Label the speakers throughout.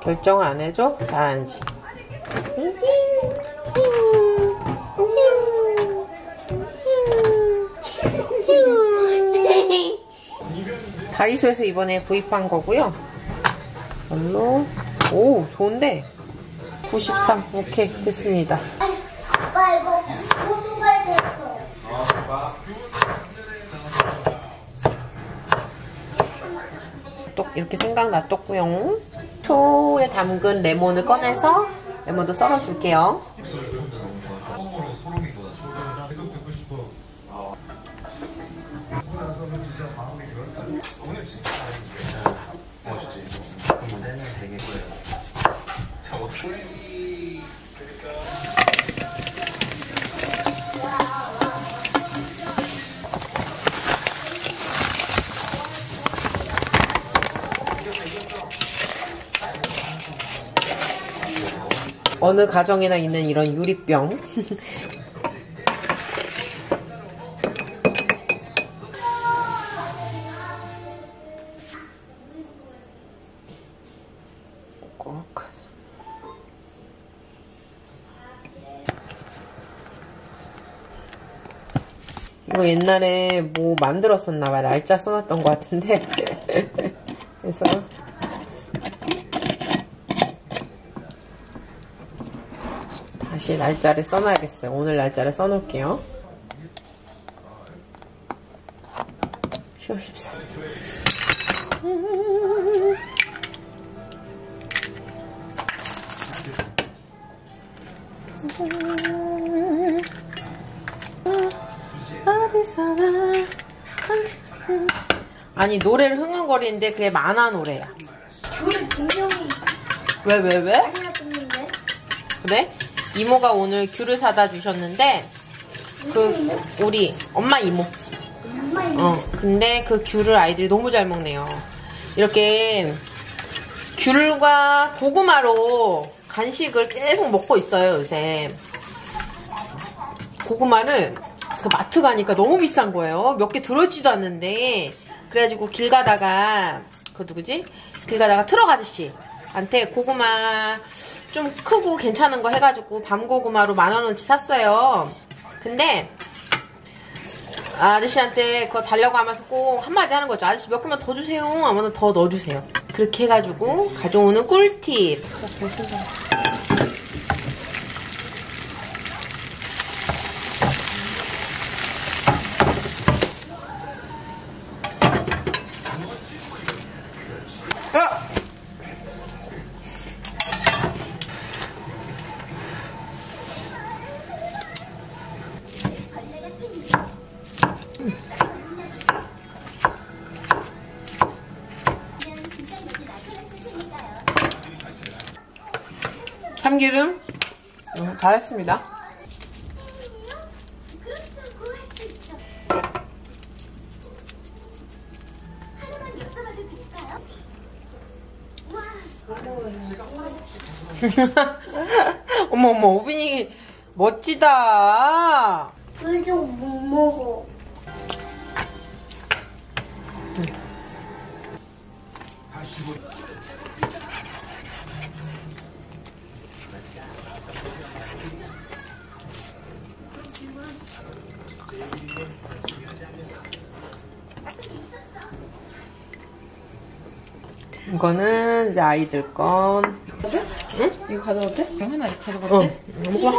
Speaker 1: 결정을 안 해줘? 잘하는지. 다이소에서 이번에 구입한 거고요. 별로. 오, 좋은데? 93. 오케이, 됐습니다.
Speaker 2: 아빠 이거 고무발 됐어.
Speaker 1: 똑 이렇게 생각 놔뒀고요. 초에 담근 레몬을 꺼내서 레몬도 썰어줄게요. 어느 가정에나 있는 이런 유리병. 이거 옛날에 뭐 만들었었나봐요. 날짜 써놨던 것 같은데. 그래서 다시 날짜를 써놔야겠어요. 오늘 날짜를 써놓을게요. 10월 14일. 아니 노래를 흥얼거리는데 그게 만화 노래야.
Speaker 2: 귤 분명히
Speaker 1: 왜?
Speaker 2: 아니라 뜯는데.
Speaker 1: 그래? 이모가 오늘 귤을 사다 주셨는데 우리 엄마 이모.
Speaker 2: 엄마 이거.
Speaker 1: 근데 그 귤을 아이들이 너무 잘 먹네요. 이렇게 귤과 고구마로 간식을 계속 먹고 있어요 요새. 고구마를 그 마트 가니까 너무 비싼 거예요. 몇 개 들어있지도 않는데. 그래가지고 길 가다가 그 누구지? 길 가다가 트럭 아저씨한테 고구마 좀 크고 괜찮은 거 해가지고 밤고구마로 10,000원어치 샀어요. 근데 아저씨한테 그거 달라고 하면서 꼭 한마디 하는 거죠. 아저씨 몇 개만 더 주세요. 아무나 더 넣어주세요. 그렇게 해가지고 가져오는 꿀팁. 참기름 잘했습니다. 어머 오빈이 멋지다.
Speaker 2: 이거 못 먹어.
Speaker 1: 이거는 이제 아이들 건. 응? 이거 가져도 돼?
Speaker 3: 하나 이렇게 가져가도 돼?
Speaker 2: 이거 봐,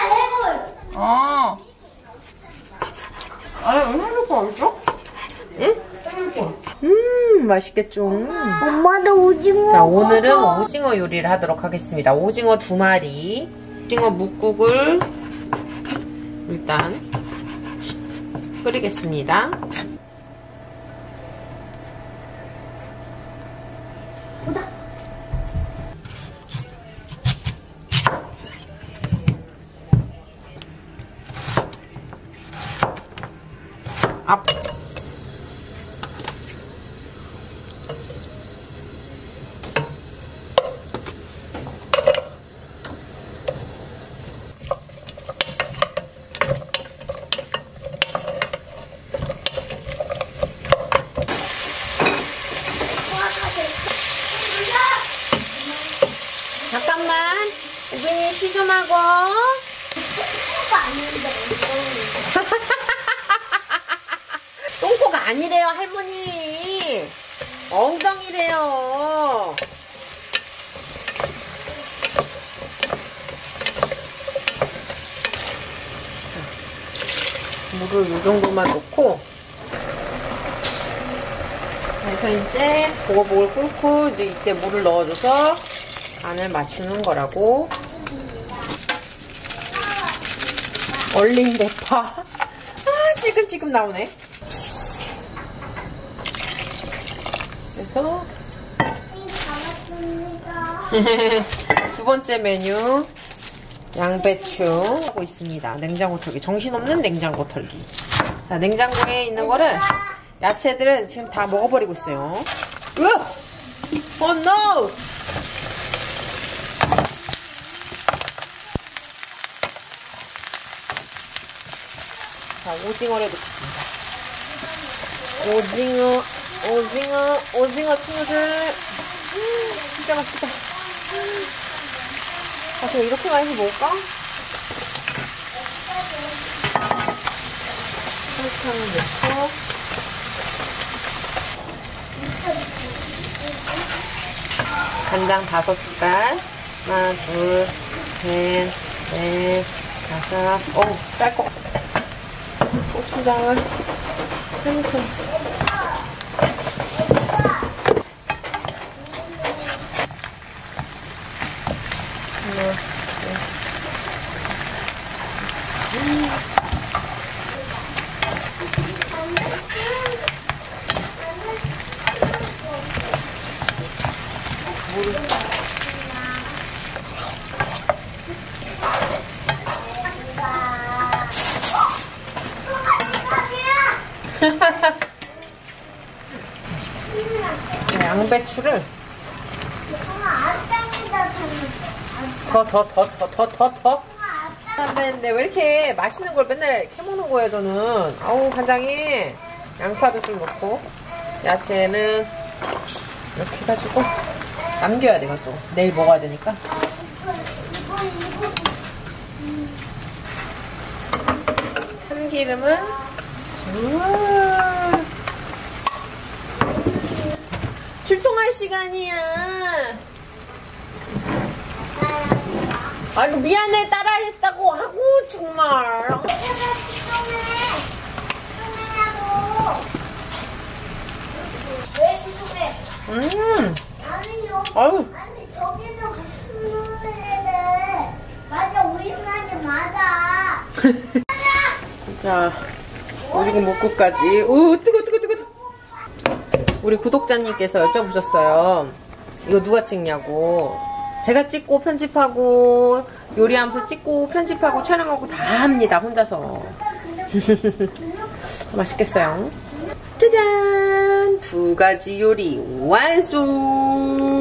Speaker 2: 해골.
Speaker 3: 아. 아니, 해볼거 어딨어?
Speaker 1: 응? 맛있겠죠?
Speaker 2: 엄마도 오징어.
Speaker 1: 자, 오늘은 오징어 요리를 하도록 하겠습니다. 오징어 2마리. 오징어 묵국을 일단 끓이겠습니다. 앞. 잠깐만, 우빈이 시 좀 하고. 똥꼬가 아니래요, 할머니. 엉덩이래요. 물을 이 정도만 넣고, 그래서 이제 보글보글 끓고, 이제 이때 물을 넣어줘서 간을 맞추는 거라고. 얼린 대파. 아, 지금 나오네. 그래서 두 번째 메뉴 양배추 하고 있습니다. 냉장고 털기. 정신없는 냉장고 털기. 자, 냉장고에 있는 거를 야채들은 지금 다 먹어버리고 있어요. 으! Oh no! 자, 오징어를 넣겠습니다. 오징어 친구들. 진짜 맛있다. 아, 그냥 이렇게만 해서 먹을까? 설탕을 넣고. 간장 5숟갈. 하나, 둘, 셋, 넷, 다섯. 어우, 짤 것 같아. 고추장을 한 큰씩. 양배추를 더 안 되는데 왜 이렇게 맛있는 걸 맨날 캐먹는 거예요 저는. 아우 간장에 양파도 좀 넣고 야채는 이렇게 해가지고 남겨야 돼. 이것도 내일 먹어야 되니까. 참기름은 출동할 시간이야. 아이고 미안해 따라했다고 하고 정말.
Speaker 2: 왜 지금해? 아니요.
Speaker 1: 아유.
Speaker 2: 아니 저기도 무슨 노래래? 맞아 우리 말이 맞아.
Speaker 1: 자, 오징어 묵국까지. 오, 뜨거. 우리 구독자님께서 여쭤보셨어요. 이거 누가 찍냐고. 제가 찍고 편집하고 요리하면서 찍고 편집하고 촬영하고 다 합니다. 혼자서. 맛있겠어요. 짜잔! 2가지 요리 완성!